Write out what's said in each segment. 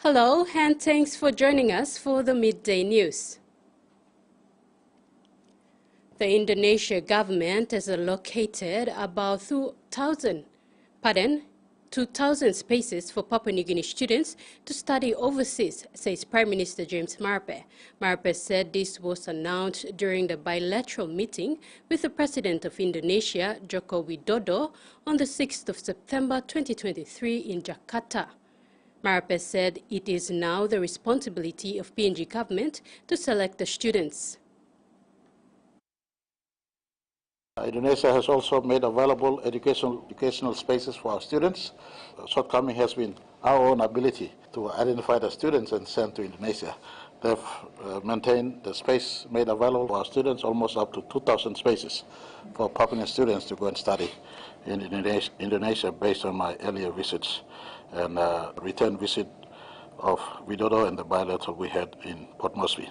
Hello, and thanks for joining us for the Midday News. The Indonesia government has allocated about 2,000 spaces for Papua New Guinea students to study overseas, says Prime Minister James Marape. Marape said this was announced during the bilateral meeting with the President of Indonesia, Joko Widodo, on the 6th of September 2023 in Jakarta. Marape said it is now the responsibility of PNG government to select the students. Indonesia has also made available educational spaces for our students. The shortcoming has been our own ability to identify the students and send to Indonesia. They've maintained the space made available for our students, almost up to 2,000 spaces for Papuan students to go and study in Indonesia based on my earlier visits and return visit of Widodo and the bilateral we had in Port Moresby.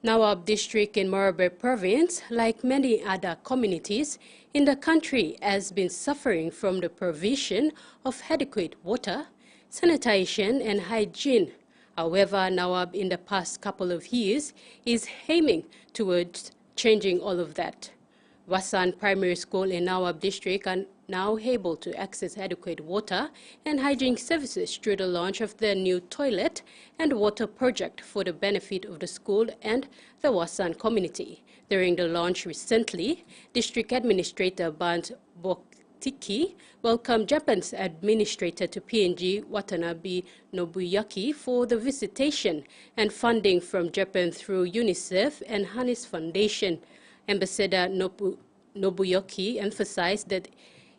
Nawab district in Morobe province, like many other communities in the country, has been suffering from the provision of adequate water, sanitation and hygiene. However, Nawab in the past couple of years is aiming towards changing all of that. Wasan Primary School in Nawab district are now able to access adequate water and hygiene services through the launch of their new toilet and water project for the benefit of the school and the Wasan community. During the launch recently, District Administrator Band Boktiki welcomed Japan's administrator to PNG, Watanabe Nobuyuki, for the visitation and funding from Japan through UNICEF and Hannes Foundation. Ambassador Nobuyuki emphasized that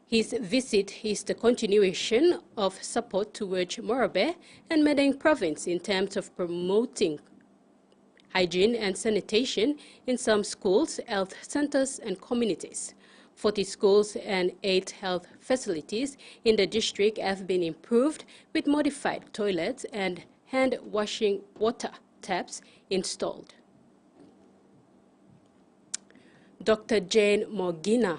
his visit is the continuation of support towards Morobe and Midday province in terms of promoting hygiene and sanitation in some schools, health centers and communities. 40 schools and 8 health facilities in the district have been improved with modified toilets and hand-washing water taps installed. Dr. Jane Morgina,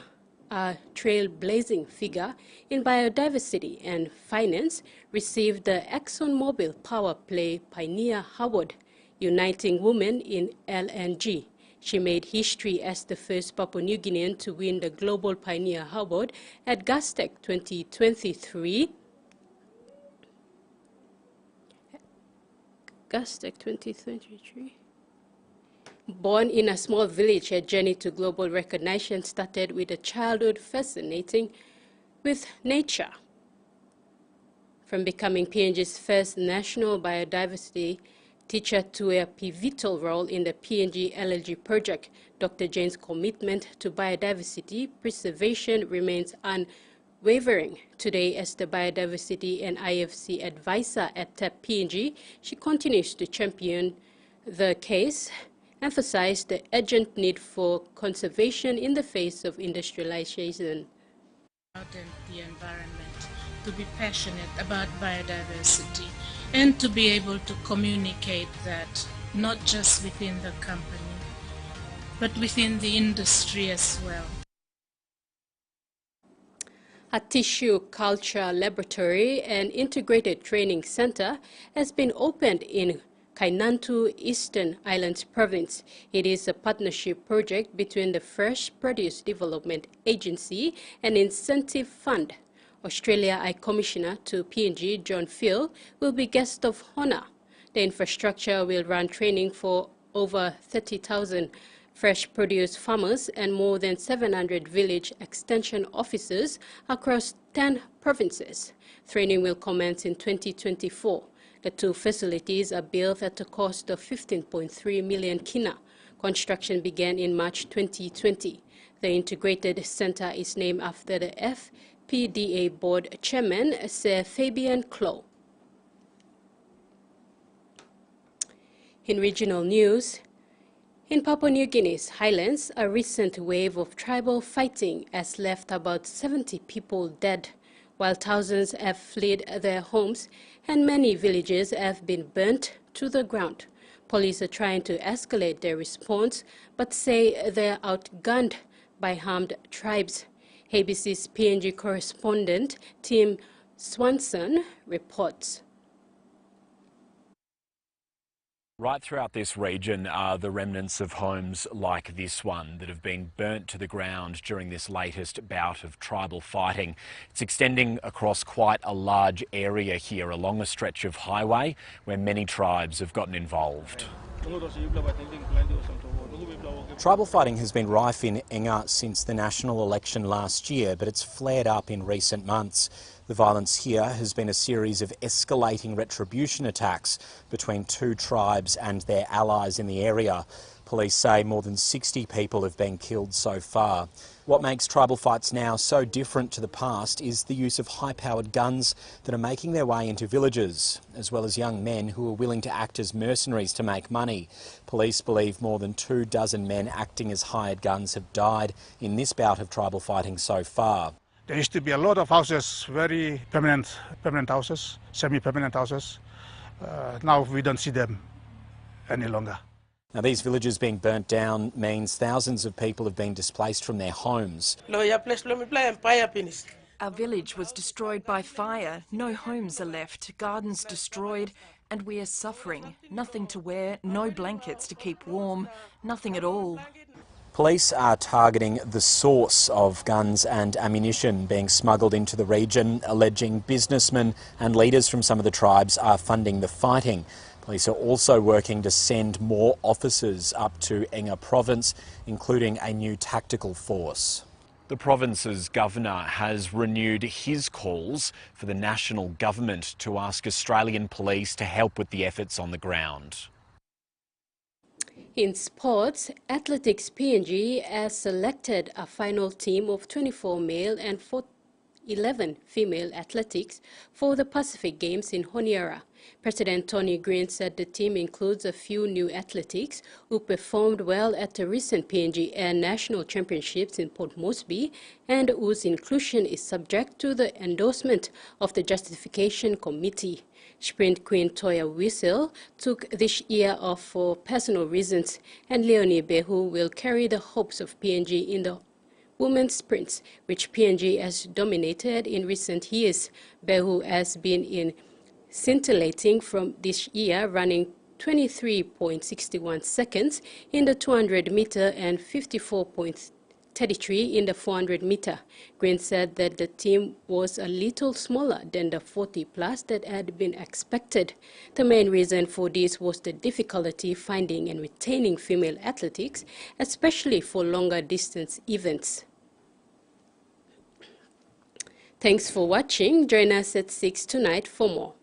a trailblazing figure in biodiversity and finance, received the ExxonMobil Power Play Pioneer Award, uniting women in LNG. She made history as the first Papua New Guinean to win the Global Pioneer Award at Gastech 2023. Gastech 2023. Born in a small village, her journey to global recognition started with a childhood fascinating with nature. From becoming PNG's first national biodiversity teacher to a pivotal role in the PNG LNG project, Dr. Jane's commitment to biodiversity preservation remains unwavering. Today, as the Biodiversity and IFC advisor at TAP PNG, she continues to champion the case, emphasized the urgent need for conservation in the face of industrialization. The environment, to be passionate about biodiversity, and to be able to communicate that not just within the company, but within the industry as well. A tissue culture laboratory and integrated training center has been opened in Kainantu, Eastern Islands Province. It is a partnership project between the Fresh Produce Development Agency and Incentive Fund. Australia High Commissioner to PNG, John Phil, will be guest of honor. The infrastructure will run training for over 30,000 fresh produce farmers and more than 700 village extension officers across 10 provinces. Training will commence in 2024. The two facilities are built at a cost of 15.3 million kina. Construction began in March 2020. The integrated center is named after the FPDA board chairman, Sir Fabian Clow. In regional news, in Papua New Guinea's highlands, a recent wave of tribal fighting has left about 70 people dead, while thousands have fled their homes and many villages have been burnt to the ground. Police are trying to escalate their response, but say they are outgunned by armed tribes. ABC's PNG correspondent Tim Swanson reports. Right throughout this region are the remnants of homes like this one that have been burnt to the ground during this latest bout of tribal fighting. It's extending across quite a large area here along a stretch of highway where many tribes have gotten involved. Tribal fighting has been rife in Enga since the national election last year, but it's flared up in recent months. The violence here has been a series of escalating retribution attacks between two tribes and their allies in the area. Police say more than 60 people have been killed so far. What makes tribal fights now so different to the past is the use of high-powered guns that are making their way into villages, as well as young men who are willing to act as mercenaries to make money. Police believe more than 24 men acting as hired guns have died in this bout of tribal fighting so far. There used to be a lot of houses, very permanent houses, semi-permanent houses. Now we don't see them any longer. Now, these villages being burnt down means thousands of people have been displaced from their homes. Our village was destroyed by fire. No homes are left, gardens destroyed, and we are suffering. Nothing to wear, no blankets to keep warm, nothing at all. Police are targeting the source of guns and ammunition being smuggled into the region, alleging businessmen and leaders from some of the tribes are funding the fighting. Police are also working to send more officers up to Enga province, including a new tactical force. The province's governor has renewed his calls for the national government to ask Australian police to help with the efforts on the ground. In sports, Athletics PNG has selected a final team of 24 male and 11 female athletics for the Pacific Games in Honiara. President Tony Green said the team includes a few new athletics who performed well at the recent PNG Air National Championships in Port Moresby and whose inclusion is subject to the endorsement of the Justification Committee. Sprint queen Toya Whistle took this year off for personal reasons, and Leonie Behu will carry the hopes of PNG in the women's sprints, which PNG has dominated in recent years. Behu has been in scintillating from this year, running 23.61 seconds in the 200 meter and 54.33 in the 400 meter. Green said that the team was a little smaller than the 40 plus that had been expected. The main reason for this was the difficulty finding and retaining female athletics, especially for longer distance events. Thanks for watching. Join us at 6 tonight for more.